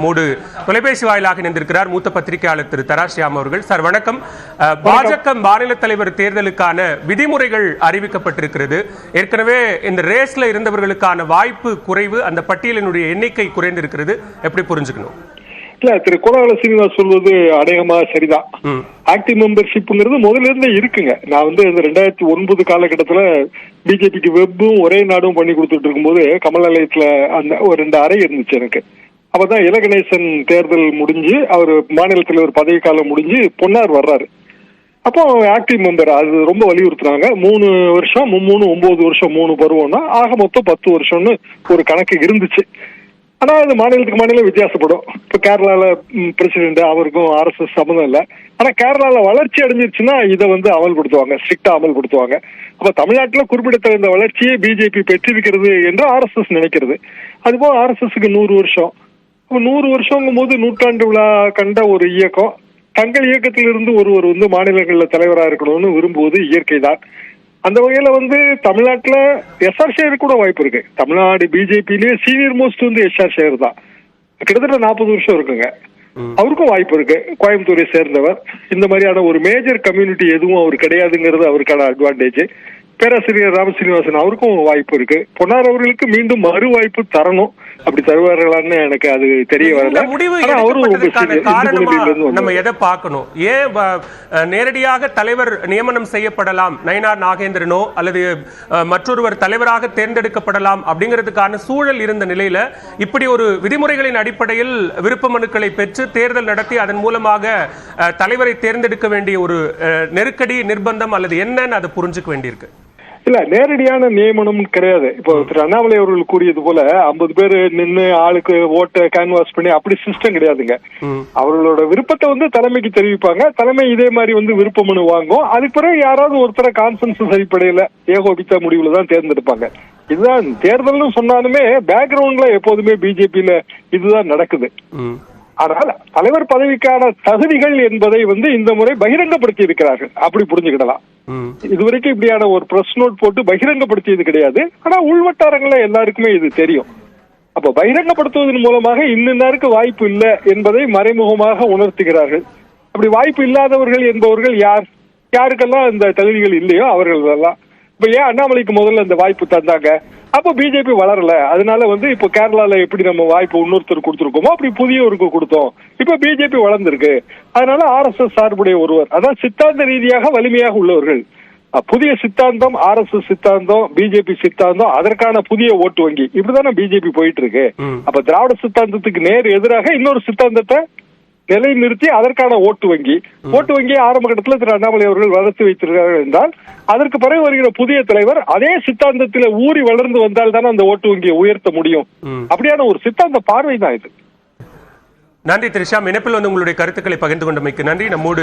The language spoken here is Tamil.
மூடு தொலைபேசி வாயிலாக இணைந்திருக்கிறார் மூத்த பத்திரிகையாளர் திரு தராசியாம் அவர்கள். சார் வணக்கம். பாஜக மாநில தலைவர் தேர்தலுக்கான விதிமுறைகள் அறிவிக்கப்பட்டிருக்கிறது. ஏற்கனவே இந்த ரேஸ்ல இருந்தவர்களுக்கான வாய்ப்பு குறைவு, அந்த பட்டியலினுடைய எண்ணிக்கை குறைந்திருக்கிறது. எப்படி புரிஞ்சுக்கணும்? இல்ல, திரு கோலாகல சீனிவாஸ் சொல்வது அநேகமா சரிதான். ஆக்டிவ் மெம்பர்ஷிப்ங்கிறது முதல்ல இருந்தே இருக்குங்க. நான் இந்த 2009 காலகட்டத்துல பிஜேபிக்கு வெப்பும் ஒரே நாடும் பண்ணி கொடுத்துட்டு இருக்கும்போது கமலாலயத்துல அந்த ஒரு 2 அறை இருந்துச்சு எனக்கு. அப்பதான் இலகணேசன் தேர்தல் முடிஞ்சு அவர் மாநில தலைவர் பதவி காலம் முடிஞ்சு பொன்னார் வர்றாரு. அப்போ ஆக்டிவ் மெம்பர் அது ரொம்ப வலியுறுத்துறாங்க. 3 வருஷம் 9 வருஷம் 3 பருவம்னா ஆக மொத்தம் 10 வருஷம்னு ஒரு கணக்கு இருந்துச்சு. ஆனா அது மாநிலத்துக்கு மாநிலம் வித்தியாசப்படும். இப்ப கேரளால பிரசிடென்ட் அவருக்கும் RSS சம்மந்தம் இல்லை. ஆனா கேரளால வளர்ச்சி அடைஞ்சிருச்சுன்னா இதை அமல்படுத்துவாங்க, ஸ்ட்ரிக்டா அமல்படுத்துவாங்க. அப்ப தமிழ்நாட்டுல குறிப்பிடத்தகுந்த வளர்ச்சியை பிஜேபி பெற்றிருக்கிறது என்று RSS நினைக்கிறது. அதுபோல் RSSக்கு 100 வருஷம். 100 வருஷங்கும் போது நூற்றாண்டு விழா கண்ட ஒரு இயக்கம் தங்கள் இயக்கத்திலிருந்து ஒருவர் மாநிலங்கள்ல தலைவராக இருக்கணும்னு விரும்புவது இயற்கை தான். அந்த வகையில தமிழ்நாட்டுல SR சேகர் கூட வாய்ப்பு இருக்கு. தமிழ்நாடு பிஜேபியிலேயே சீனியர் மோஸ்ட் SR சேகர் தான். கிட்டத்தட்ட 40 வருஷம் இருக்குங்க. அவருக்கும் வாய்ப்பு இருக்கு. கோயம்புத்தூரை சேர்ந்தவர். இந்த மாதிரியான ஒரு மேஜர் கம்யூனிட்டி எதுவும் அவர் கிடையாதுங்கிறது அவருக்கான அட்வான்டேஜ். பேராசிரியர் ராமசீனிவாசன் அவருக்கும் வாய்ப்பு இருக்கு. பொன்னார் அவர்களுக்கு மீண்டும் மறு வாய்ப்பு தரணும். அப்படி தருவார்களான்னு எனக்கு அது தெரிய வரல. நம்ம எதை பார்க்கணும்? ஏன் நேரடியாக தலைவர் நியமனம் செய்யப்படலாம், நயினார் நாகேந்திரனோ அல்லது மற்றொருவர் தலைவராக தேர்ந்தெடுக்கப்படலாம் அப்படிங்கிறதுக்கான சூழல் இருந்த நிலையில இப்படி ஒரு விதிமுறைகளின் அடிப்படையில் விருப்ப மனுக்களை பெற்று தேர்தல் நடத்தி அதன் மூலமாக தலைவரை தேர்ந்தெடுக்க வேண்டிய ஒரு நெருக்கடி, நிர்பந்தம் அல்லது என்னன்னு அதை புரிஞ்சுக்க வேண்டியிருக்கு. இல்ல, நேரடியான நியமனம் கிடையாது. இப்போ திரு அண்ணாமலை அவர்கள் கூறியது போல 50 பேர் நின்று ஆளுக்கு ஓட்ட கேன்வாஸ் பண்ணி அப்படி சிஸ்டம் கிடையாதுங்க. அவர்களோட விருப்பத்தை தலைமைக்கு தெரிவிப்பாங்க. தலைமை இதே மாதிரி விருப்ப மனு வாங்கும். அதுக்கு பிறகு யாராவது ஒருத்தர கான்சென்சஸ் அடிப்படையில ஏகோபித்த முடிவுல தான் தேர்ந்தெடுப்பாங்க. இதுதான் தேர்தல்னு சொன்னாலுமே பேக்ரவுண்ட்ல எப்போதுமே பிஜேபியில இதுதான் நடக்குது. ஆனால் தலைவர் பதவிக்கான தகுதிகள் என்பதை இந்த முறை பகிரங்கப்படுத்தி இருக்கிறார்கள். அப்படி புரிஞ்சுக்கிடலாம். இதுவரைக்கும் இப்படியான ஒரு பிரஸ் நோட் போட்டு பகிரங்கப்படுத்தியது கிடையாது. ஆனா உள்வட்டாரங்கள எல்லாருக்குமே இது தெரியும். அப்ப பகிரங்கப்படுத்துவதன் மூலமாக இன்னருக்கு வாய்ப்பு இல்லை என்பதை மறைமுகமாக உணர்த்துகிறார்கள். அப்படி வாய்ப்பு இல்லாதவர்கள் என்பவர்கள் யாருக்கெல்லாம் இந்த தகுதிகள் இல்லையோ அவர்கள் எல்லாம். இப்ப ஏன் அண்ணாமலைக்கு முதல்ல இந்த வாய்ப்பு தந்தாங்க? அப்போ பிஜேபி வளரல. அதனால இப்ப கேரளால எப்படி நம்ம வாய்ப்பு இன்னொருத்தர் கொடுத்திருக்கோமோ அப்படி புதியவருக்கு கொடுத்தோம். இப்ப பிஜேபி வளர்ந்திருக்கு. அதனால RSS சார்புடைய ஒருவர், அதான் சித்தாந்த ரீதியாக வலிமையாக உள்ளவர்கள், புதிய சித்தாந்தம், RSS சித்தாந்தம், பிஜேபி சித்தாந்தம், அதற்கான புதிய ஓட்டு வங்கி, இப்படிதானே பிஜேபி போயிட்டு இருக்கு. அப்ப திராவிட சித்தாந்தத்துக்கு நேர் எதிராக இன்னொரு சித்தாந்தத்தை நிலை நிறுத்தி அதற்கான ஓட்டு வங்கி ஆரம்ப கட்டத்தில் திரு அண்ணாமலை அவர்கள் வளர்த்து வைத்திருக்கிறார்கள் என்றால் அதற்கு பிறகு வருகிற புதிய தலைவர் அதே சித்தாந்தத்தில் ஊறி வளர்ந்து வந்தால் தானே அந்த ஓட்டு வங்கியை உயர்த்த முடியும். அப்படியான ஒரு சித்தாந்த பார்வை தான் இது. நன்றி திரு ஷாம். இணைப்பில் உங்களுடைய கருத்துக்களை பகிர்ந்து கொண்டமைக்கு நன்றி. நம்மோடு